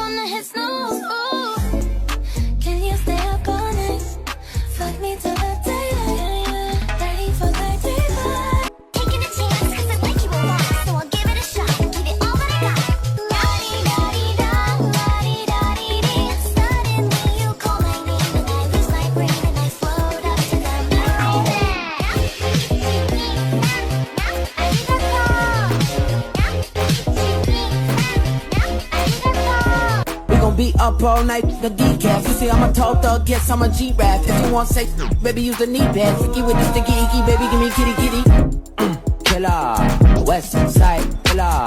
on the hits, no. Can you stay up all night? Fuck me till the daylight. 30 for 35. Taking a chance, cause I think you will want. So I'll give it a shot, give it all that I got. La-di-da-di-da, la-di-da-di-dee. Suddenly you call my name and I lose my brain and I float up to the moon. We gon' be up all night, the decaf. You see I'm a tall thug, yes I'm a G-Rap. If you want sex, baby use the knee pad. Freaky with the sticky icky, baby give me kitty kitty. Killer, West Side Killer.